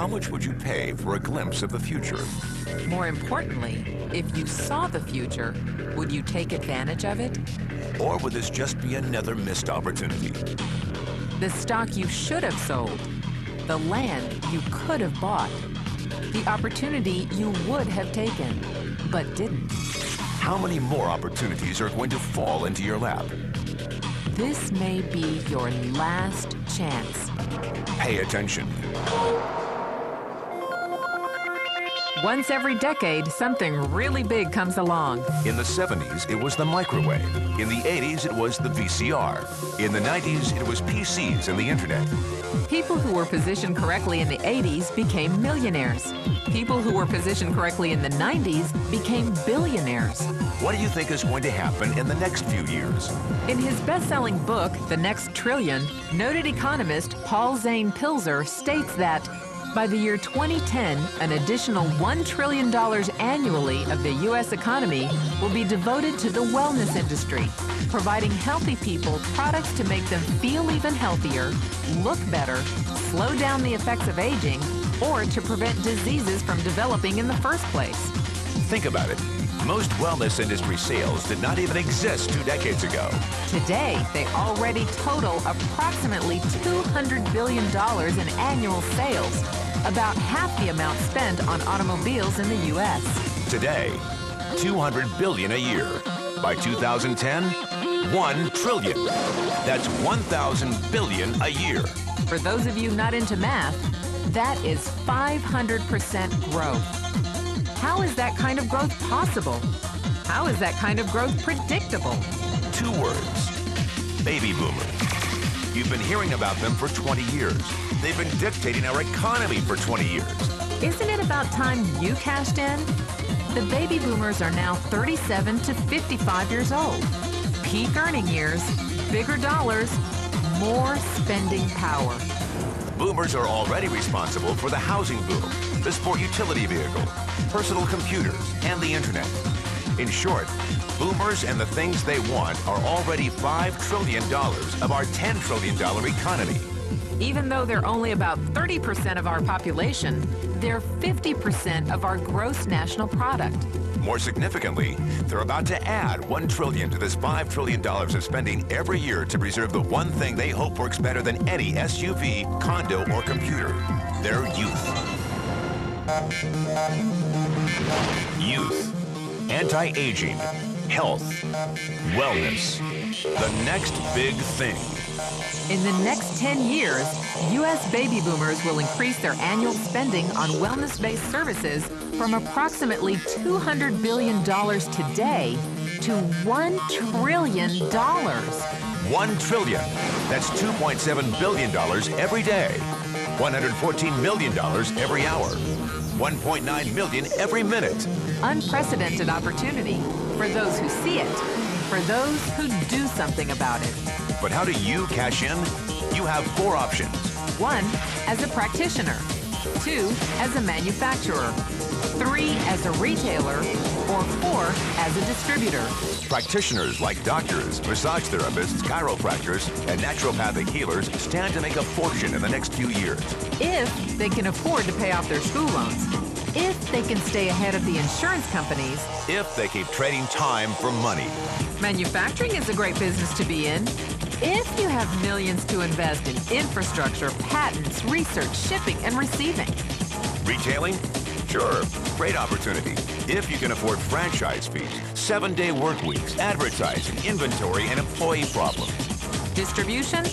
How much would you pay for a glimpse of the future? More importantly, if you saw the future, would you take advantage of it? Or would this just be another missed opportunity? The stock you should have sold, the land you could have bought, the opportunity you would have taken, but didn't. How many more opportunities are going to fall into your lap? This may be your last chance. Pay attention. Once every decade, something really big comes along. In the 70s, it was the microwave. In the 80s, it was the VCR. In the 90s, it was PCs and the internet. People who were positioned correctly in the 80s became millionaires. People who were positioned correctly in the 90s became billionaires. What do you think is going to happen in the next few years? In his best-selling book, The Next Trillion, noted economist Paul Zane Pilzer states that by the year 2010, an additional $1 trillion annually of the U.S. economy will be devoted to the wellness industry, providing healthy people products to make them feel even healthier, look better, slow down the effects of aging, or to prevent diseases from developing in the first place. Think about it. Most wellness industry sales did not even exist 2 decades ago. Today, they already total approximately $200 billion in annual sales, about half the amount spent on automobiles in the U.S. Today, $200 billion a year. By 2010, $1 trillion. That's 1,000 billion a year. For those of you not into math, that is 500% growth. How is that kind of growth possible? How is that kind of growth predictable? 2 words. Baby boomers. You've been hearing about them for 20 years. They've been dictating our economy for 20 years. Isn't it about time you cashed in? The baby boomers are now 37 to 55 years old. Peak earning years, bigger dollars, more spending power. Boomers are already responsible for the housing boom, the sport utility vehicle, personal computers, and the internet. In short, boomers and the things they want are already $5 trillion of our $10 trillion economy. Even though they're only about 30% of our population, they're 50% of our gross national product. More significantly, they're about to add $1 trillion to this $5 trillion of spending every year to preserve the one thing they hope works better than any SUV, condo, or computer: their youth. Youth, anti-aging, health, wellness, the next big thing. In the next 10 years, U.S. baby boomers will increase their annual spending on wellness-based services from approximately $200 billion today to $1 trillion. $1 trillion. That's $2.7 billion every day. $114 million every hour. $1.9 million every minute. Unprecedented opportunity for those who see it, for those who do something about it. But how do you cash in? You have 4 options. 1, as a practitioner. 2, as a manufacturer. 3, as a retailer. Or 4, as a distributor. Practitioners like doctors, massage therapists, chiropractors, and naturopathic healers stand to make a fortune in the next few years. If they can afford to pay off their school loans. If they can stay ahead of the insurance companies. If they keep trading time for money. Manufacturing is a great business to be in. If you have millions to invest in infrastructure, patents, research, shipping, and receiving. Retailing? Sure, great opportunity. If you can afford franchise fees, 7-day work weeks, advertising, inventory, and employee problems. Distribution?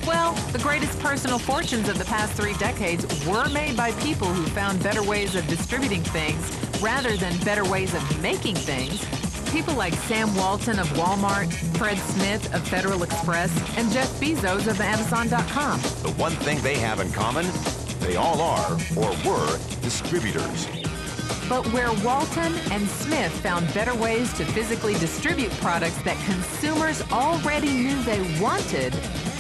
Well, the greatest personal fortunes of the past 3 decades were made by people who found better ways of distributing things rather than better ways of making things. People like Sam Walton of Walmart, Fred Smith of Federal Express, and Jeff Bezos of Amazon.com. The one thing they have in common, they all are, or were, distributors. But where Walton and Smith found better ways to physically distribute products that consumers already knew they wanted,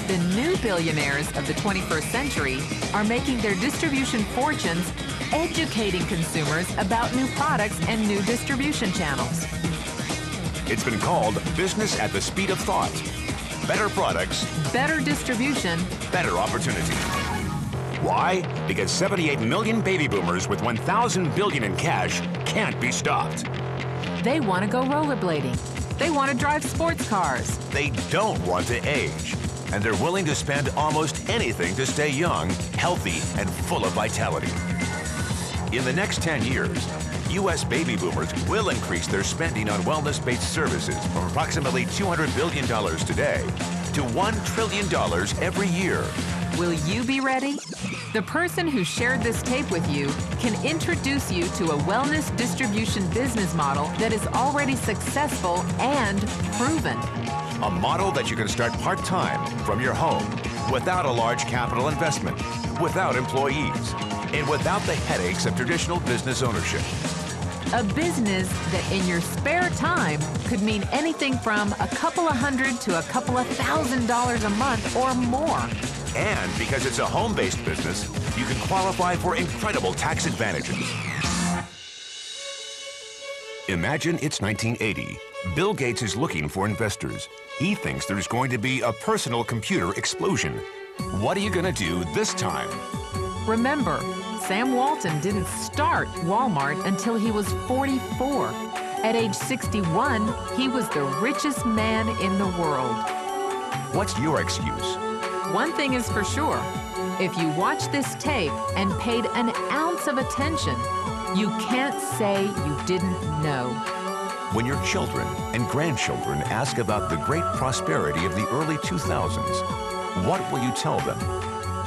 the new billionaires of the 21st century are making their distribution fortunes educating consumers about new products and new distribution channels. It's been called business at the speed of thought. Better products, better distribution, better opportunity. Why? Because 78 million baby boomers with 1,000 billion in cash can't be stopped. They want to go rollerblading. They want to drive sports cars. They don't want to age. And they're willing to spend almost anything to stay young, healthy, and full of vitality. In the next 10 years, U.S. baby boomers will increase their spending on wellness-based services from approximately $200 billion today to $1 trillion every year. Will you be ready? The person who shared this tape with you can introduce you to a wellness distribution business model that is already successful and proven. A model that you can start part-time from your home without a large capital investment, without employees, and without the headaches of traditional business ownership. A business that in your spare time could mean anything from a couple of hundred to a couple of $1,000s a month or more. And because it's a home-based business, you can qualify for incredible tax advantages. Imagine it's 1980. Bill Gates is looking for investors. He thinks there's going to be a personal computer explosion. What are you going to do this time? Remember, Sam Walton didn't start Walmart until he was 44. At age 61, he was the richest man in the world. What's your excuse? One thing is for sure, if you watch this tape and paid an ounce of attention, you can't say you didn't know. When your children and grandchildren ask about the great prosperity of the early 2000s, what will you tell them?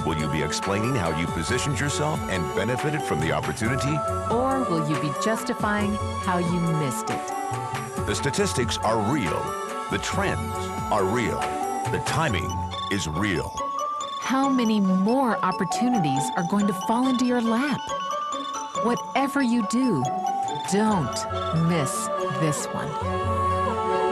Will you be explaining how you positioned yourself and benefited from the opportunity? Or will you be justifying how you missed it? The statistics are real. The trends are real. The timing is real. How many more opportunities are going to fall into your lap? Whatever you do, don't miss this one.